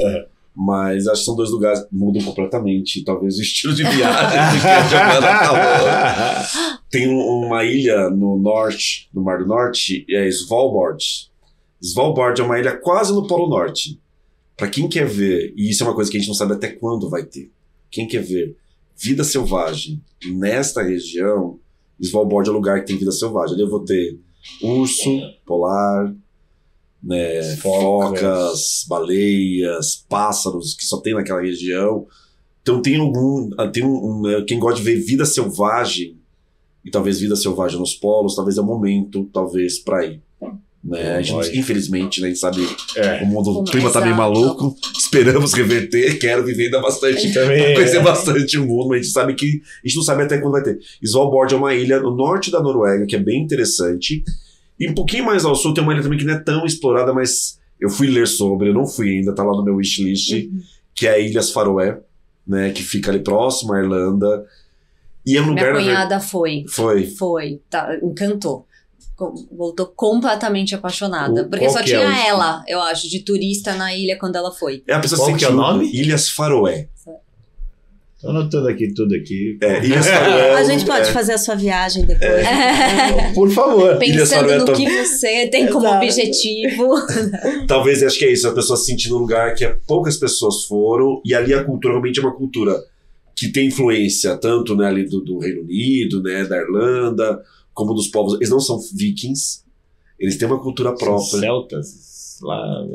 mas acho que são 2 lugares que mudam completamente. Talvez o estilo de viagem que a Giovana falou. Tem uma ilha no norte, no Mar do Norte, é Svalbard. Svalbard é uma ilha quase no Polo Norte. Para quem quer ver, e isso é uma coisa que a gente não sabe até quando vai ter, quem quer ver vida selvagem nesta região, Svalbard é o lugar que tem vida selvagem. Ali eu vou ter urso polar, né, focas, baleias, pássaros, que só tem naquela região. Então quem gosta de ver vida selvagem, e talvez vida selvagem nos polos, talvez é o momento, talvez, para ir. Né? A gente, infelizmente, né, a gente sabe o mundo, o clima tá meio maluco, esperamos reverter, quero viver ainda bastante, conhecer bastante o mundo, mas a gente sabe que a gente não sabe até quando vai ter. Svalbard é uma ilha no norte da Noruega, que é bem interessante, e um pouquinho mais ao sul tem uma ilha também que não é tão explorada, mas eu fui ler sobre, eu não fui ainda, tá lá no meu wishlist, que é a Ilhas Faroé, né, que fica ali próximo à Irlanda, e é um lugar... Minha cunhada foi, tá, encantou. Voltou completamente apaixonada. Porque só tinha ela, eu acho, de turista na ilha quando ela foi. A pessoa sente o nome? Ilhas Faroé. Tô anotando aqui tudo aqui. Ilhas Faroé. A gente pode fazer a sua viagem depois. Por favor. Pensando no que você tem como objetivo. Talvez, acho que é isso. A pessoa se sentir num lugar que poucas pessoas foram. E ali a cultura realmente é uma cultura que tem influência tanto, né, ali do Reino Unido, né, da Irlanda, como dos povos. Eles não são vikings, eles têm uma cultura própria. São celtas lá,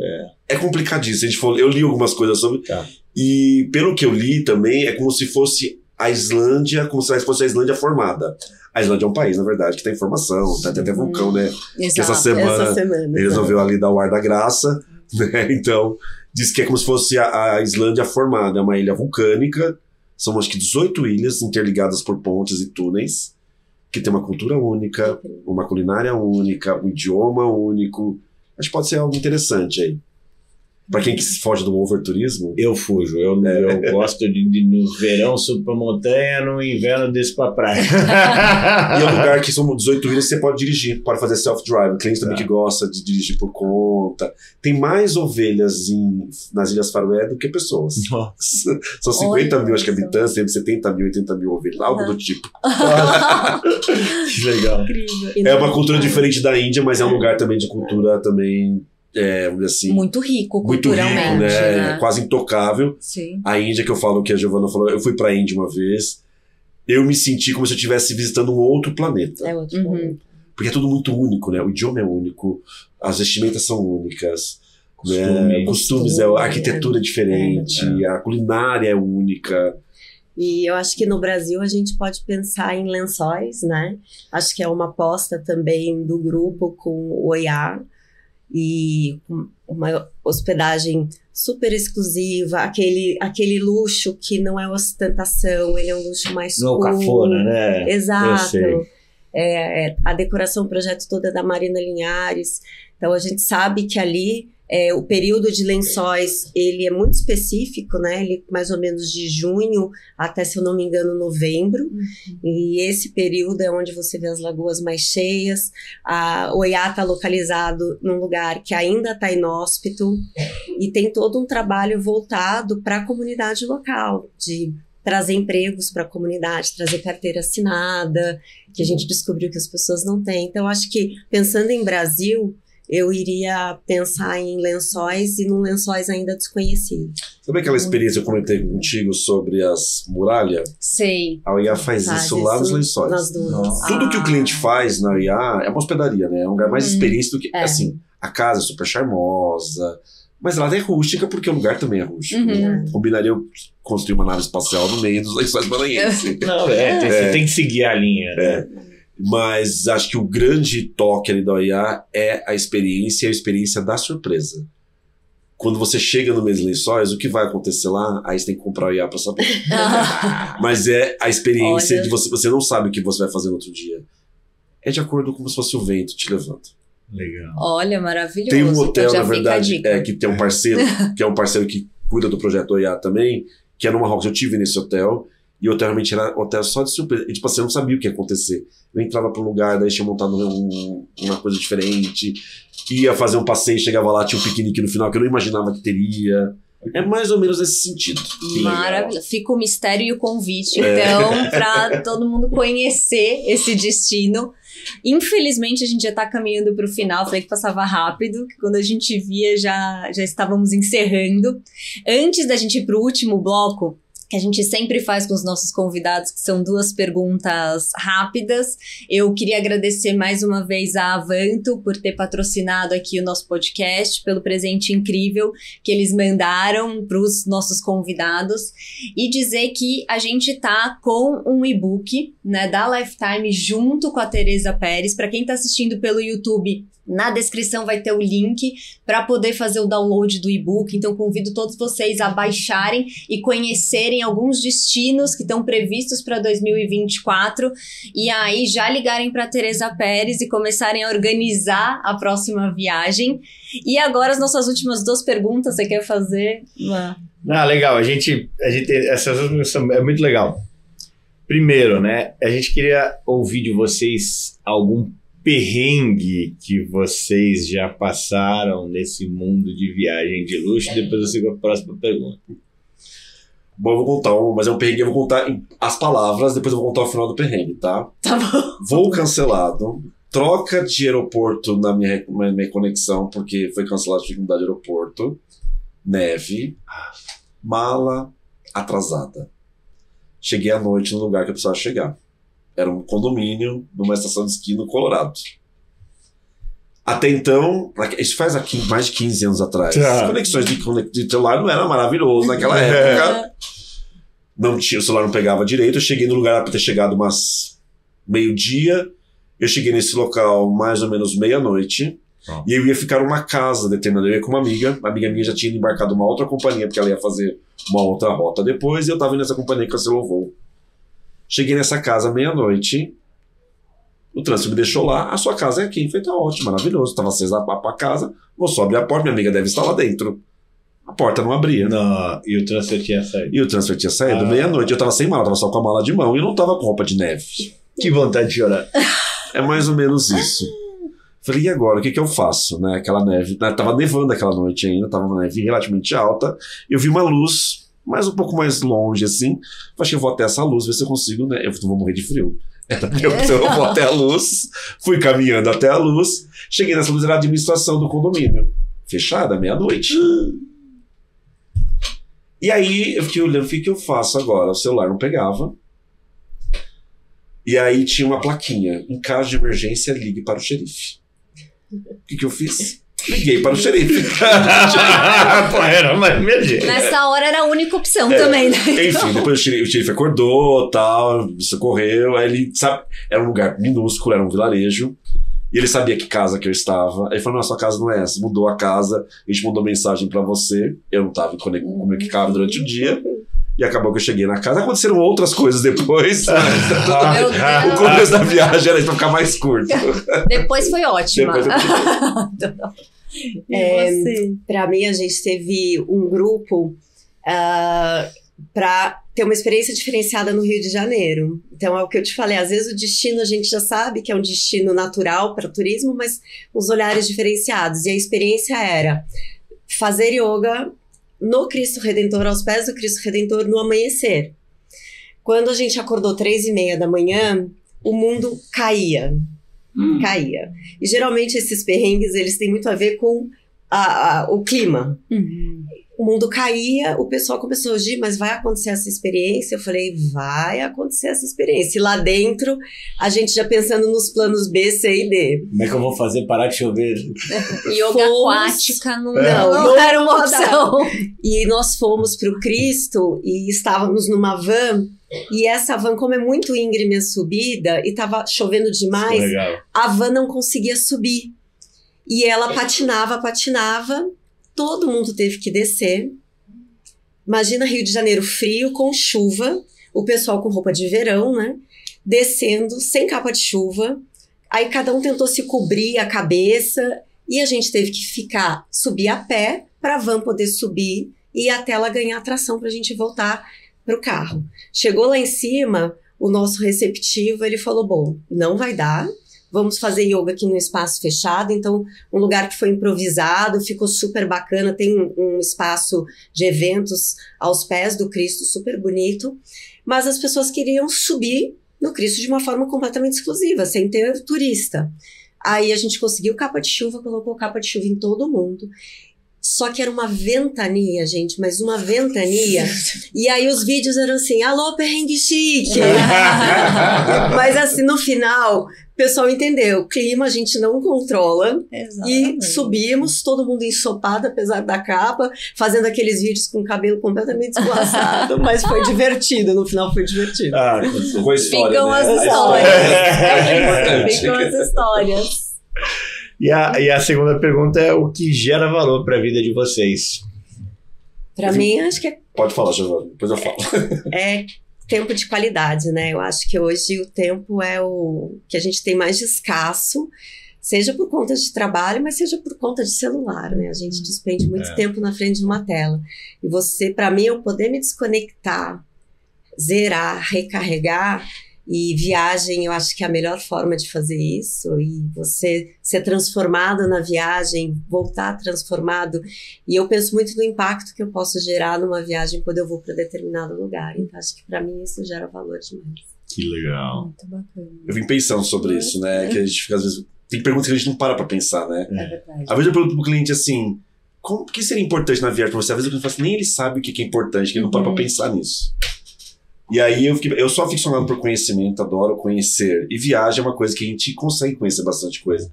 É complicadíssimo. A gente falou, eu li algumas coisas sobre. Tá. E pelo que eu li também, é como se fosse a Islândia, como se fosse a Islândia formada. A Islândia é um país, na verdade, que tem formação, tem até vulcão, né? Que essa semana ele resolveu ali dar o ar da graça, né? Então, diz que é como se fosse a Islândia formada. É uma ilha vulcânica, são acho que 18 ilhas interligadas por pontes e túneis, que tem uma cultura única, uma culinária única, um idioma único. Acho que pode ser algo interessante aí. Pra quem que foge do overturismo. eu fujo. Eu gosto de no verão subir pra montanha, no inverno desço pra praia. E é um lugar que são 18 ilhas, você pode dirigir, pode fazer self-drive. Cliente também que gosta de dirigir por conta. Tem mais ovelhas nas Ilhas Faroé do que pessoas. Nossa. São 50 Olha mil, acho que isso. habitantes, tem 70 mil, 80 mil ovelhas, algo do tipo. Que legal. Incrível. É uma cultura diferente da Índia, mas é um lugar também de cultura também, assim, Muito rico muito rico, culturalmente, né? Quase intocável. Sim. A Índia, que eu falo, que a Giovana falou, eu fui pra Índia uma vez, eu me senti como se eu estivesse visitando um outro planeta. É outro Uhum. ponto. Porque é tudo muito único, né? O idioma é único, as vestimentas são únicas, costumes, a arquitetura é diferente, a culinária é única. E eu acho que no Brasil a gente pode pensar em lençóis, né? Acho que é uma aposta também do grupo com o Oiá e uma hospedagem super exclusiva, aquele luxo que não é ostentação, ele é um luxo mais Não cool. cafona, né? Exato. Eu sei. A decoração, o projeto todo é da Marina Linhares. Então a gente sabe que ali o período de lençóis ele é muito específico, né? Ele mais ou menos de junho até, se eu não me engano, novembro. E esse período é onde você vê as lagoas mais cheias. A Oiá está localizado num lugar que ainda está inóspito e tem todo um trabalho voltado para a comunidade local, de trazer empregos para a comunidade, trazer carteira assinada, que a gente descobriu que as pessoas não têm. Então, acho que, pensando em Brasil, eu iria pensar em lençóis e num lençóis ainda desconhecidos. Sabe aquela experiência que eu comentei contigo sobre as muralhas? Sei. A OIA faz isso lá nos lençóis. Nas dunas. Tudo que o cliente faz na OIA é uma hospedaria, né? É um lugar mais experiência do que... Assim, a casa é super charmosa, mas ela é rústica porque o lugar também é rústico. Né? Combinaria eu construir uma nave espacial no meio dos lençóis maranhenses. Não, você tem que seguir a linha. Né? Mas acho que o grande toque ali da OIA é a experiência da surpresa. Quando você chega no Mês Lençóis, o que vai acontecer lá? Aí você tem que comprar o OIA pra saber. Mas é a experiência. Olha. De você não sabe o que você vai fazer no outro dia. É de acordo com como se fosse o vento te levanta. Legal. Olha, maravilhoso. Tem um Então hotel, já na fica a verdade, dica. que tem um parceiro, que é um parceiro que cuida do projeto OIA também, que é no Marrocos. Eu tive nesse hotel, e o hotel realmente era hotel só de surpresa. E tipo assim, eu não sabia o que ia acontecer. Eu entrava pra um lugar, daí tinha montado uma coisa diferente, ia fazer um passeio, chegava lá, tinha um piquenique no final que eu não imaginava que teria. É mais ou menos nesse sentido. Maravilhoso. Fica o mistério e o convite, então, para todo mundo conhecer esse destino. Infelizmente, a gente já tá caminhando para o final. Falei que passava rápido, que quando a gente via já estávamos encerrando. Antes da gente ir para o último bloco, que a gente sempre faz com os nossos convidados, que são 2 perguntas rápidas. Eu queria agradecer mais uma vez a Avanto por ter patrocinado aqui o nosso podcast, pelo presente incrível que eles mandaram para os nossos convidados, e dizer que a gente tá com um e-book, né, da Lifetime junto com a Tereza Pérez. Para quem tá assistindo pelo YouTube, na descrição vai ter o link para poder fazer o download do e-book. Então convido todos vocês a baixarem e conhecerem alguns destinos que estão previstos para 2024 e aí já ligarem para Tereza Pérez e começarem a organizar a próxima viagem. E agora as nossas últimas 2 perguntas, você quer fazer? Legal, a gente essas é muito legal. Primeiro, né, a gente queria ouvir de vocês algum perrengue que vocês já passaram nesse mundo de viagem de luxo. Depois eu sigo a próxima pergunta. Bom, eu vou contar mas é um perrengue, eu vou contar as palavras, depois eu vou contar o final do perrengue, tá? Tá bom. Voo cancelado, troca de aeroporto na minha conexão, porque foi cancelado, tive que mudar de aeroporto, neve, mala atrasada. Cheguei à noite no lugar que eu precisava chegar. Era um condomínio numa estação de esqui no Colorado. Até então, isso faz aqui mais de 15 anos atrás. As conexões de celular não eram maravilhosas naquela época. Não tinha, o celular não pegava direito. Eu cheguei no lugar para ter chegado umas meio-dia. Eu cheguei nesse local mais ou menos meia-noite. E eu ia ficar numa casa determinada. Eu ia com uma amiga. A amiga minha já tinha embarcado uma outra companhia, porque ela ia fazer uma outra rota depois. E eu tava indo nessa companhia que cancelou o voo. Cheguei nessa casa meia-noite. O trânsito me deixou lá. A sua casa é aqui. Eu falei, tá ótimo, maravilhoso. Tava acesa a casa. Vou só abrir a porta. Minha amiga deve estar lá dentro. A porta não abria. Não, e o transfer tinha saído? Meia-noite. Eu tava sem mala, tava só com a mala de mão. E eu não tava com roupa de neve. Que vontade de chorar. É mais ou menos isso. Falei, e agora? O que eu faço? Né? Aquela neve. Tava nevando aquela noite ainda. Tava uma neve relativamente alta. Eu vi uma luz, mas um pouco mais longe, assim. Falei, que eu vou até essa luz, ver se eu consigo, né? Eu vou morrer de frio. Eu vou até a luz. Fui caminhando até a luz. Cheguei nessa luz, era a administração do condomínio. Fechada, meia-noite. E aí, eu fiquei olhando, o que eu faço agora? O celular não pegava. E aí tinha uma plaquinha. Em caso de emergência, ligue para o xerife. O que eu fiz? Liguei para o xerife. Pô, era uma emergência. Nessa hora era a única opção também, né? Enfim, depois o xerife acordou, tal, me socorreu. Aí ele, sabe, era um lugar minúsculo, era um vilarejo. E ele sabia que casa que eu estava. Aí ele falou, não, a sua casa não é essa. Mudou a casa, a gente mandou mensagem pra você. Eu não tava comunicado durante o dia. E acabou que eu cheguei na casa. Aconteceram outras coisas depois. O começo da viagem era pra ficar mais curto. Depois foi ótima. Pra mim, a gente teve um grupo para ter uma experiência diferenciada no Rio de Janeiro. Então, é o que eu te falei, às vezes o destino a gente já sabe que é um destino natural para turismo, mas os olhares diferenciados. E a experiência era fazer yoga no Cristo Redentor, aos pés do Cristo Redentor, no amanhecer. Quando a gente acordou 3h30 da manhã, o mundo caía. Caía. E geralmente esses perrengues, eles têm muito a ver com o clima. O mundo caía, o pessoal começou a agir, mas vai acontecer essa experiência? Eu falei, vai acontecer essa experiência. E lá dentro, a gente já pensando nos planos B, C e D. Como é que eu vou fazer parar de chover? Yoga aquática não era uma opção. E nós fomos para o Cristo e estávamos numa van. E essa van, como é muito íngreme a subida e estava chovendo demais, a van não conseguia subir. E ela patinava. Todo mundo teve que descer. Imagina Rio de Janeiro frio, com chuva, o pessoal com roupa de verão, né? Descendo, sem capa de chuva. Aí cada um tentou se cobrir a cabeça e a gente teve que subir a pé para a van poder subir e até ela ganhar tração para a gente voltar para o carro. Chegou lá em cima, o nosso receptivo, ele falou, bom, não vai dar. Vamos fazer yoga aqui num espaço fechado, então um lugar que foi improvisado, ficou super bacana, tem um espaço de eventos aos pés do Cristo, super bonito, mas as pessoas queriam subir no Cristo de uma forma completamente exclusiva, sem ter turista. Aí a gente conseguiu capa de chuva, colocou capa de chuva em todo mundo. Só que era uma ventania, gente, mas uma ventania. E aí os vídeos eram assim, alô, perrengue chique. Mas assim, no final, o pessoal entendeu, clima a gente não controla. Exatamente. E subimos, todo mundo ensopado, apesar da capa, fazendo aqueles vídeos com o cabelo completamente esvoaçado, mas foi divertido, no final foi divertido. Foi história, ficam né? as histórias. Ficam as histórias. E a segunda pergunta é o que gera valor para a vida de vocês? Para mim, acho que é... Pode falar, Giovana, depois eu falo. É tempo de qualidade, né? Eu acho que hoje o tempo é o que a gente tem mais de escasso, seja por conta de trabalho, mas seja por conta de celular, né? A gente despende muito tempo na frente de uma tela. E você, para mim, eu poder me desconectar, zerar, recarregar... E viagem, eu acho que é a melhor forma de fazer isso. E você ser transformado na viagem, voltar transformado. E eu penso muito no impacto que eu posso gerar numa viagem quando eu vou para determinado lugar. Então, acho que para mim isso gera valor demais. Que legal. Muito bacana. Eu vim pensando sobre isso, né? Que a gente fica, às vezes... Tem perguntas que a gente não para pensar, né? É verdade. Às vezes eu pergunto pro cliente assim... O que seria importante na viagem para você? Às vezes eu falo assim, nem ele sabe o que é importante, que ele não para pra pensar nisso. E aí eu sou aficionado por conhecimento, adoro conhecer. E viagem é uma coisa que a gente consegue conhecer bastante coisa.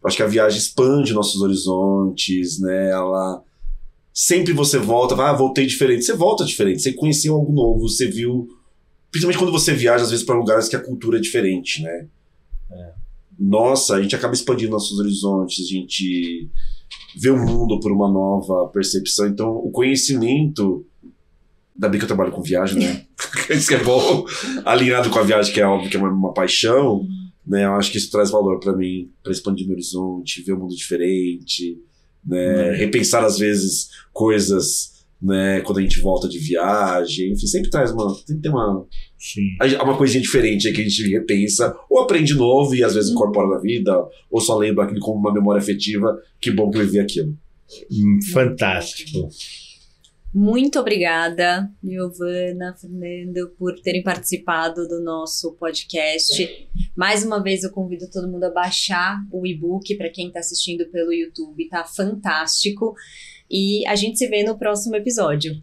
Eu acho que a viagem expande nossos horizontes, né? Ela... Sempre você volta, voltei diferente. Você volta diferente, você conheceu algo novo, você viu... Principalmente quando você viaja, às vezes, para lugares que a cultura é diferente, né? Nossa, a gente acaba expandindo nossos horizontes, a gente vê o mundo por uma nova percepção. Então, o conhecimento... Ainda bem que eu trabalho com viagem, né? Isso que é bom. Alinhado com a viagem, que é óbvio que é uma paixão, né? Eu acho que isso traz valor para mim, para expandir meu horizonte, ver um mundo diferente, né? Repensar, às vezes, coisas, né? Quando a gente volta de viagem. Enfim, sempre traz sempre tem uma coisinha diferente aí que a gente repensa, ou aprende novo e às vezes incorpora na vida, ou só lembra aquilo como uma memória afetiva. Que bom que eu vivi aquilo. Fantástico. Muito obrigada, Giovana, Fernando, por terem participado do nosso podcast. Mais uma vez eu convido todo mundo a baixar o e-book para quem está assistindo pelo YouTube, tá fantástico. E a gente se vê no próximo episódio.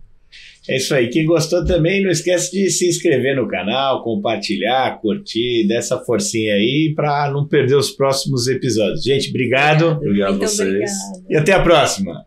É isso aí. Quem gostou também, não esquece de se inscrever no canal, compartilhar, curtir, dá essa forcinha aí para não perder os próximos episódios. Gente, obrigado. Obrigado a Muito vocês. obrigada. E até a próxima.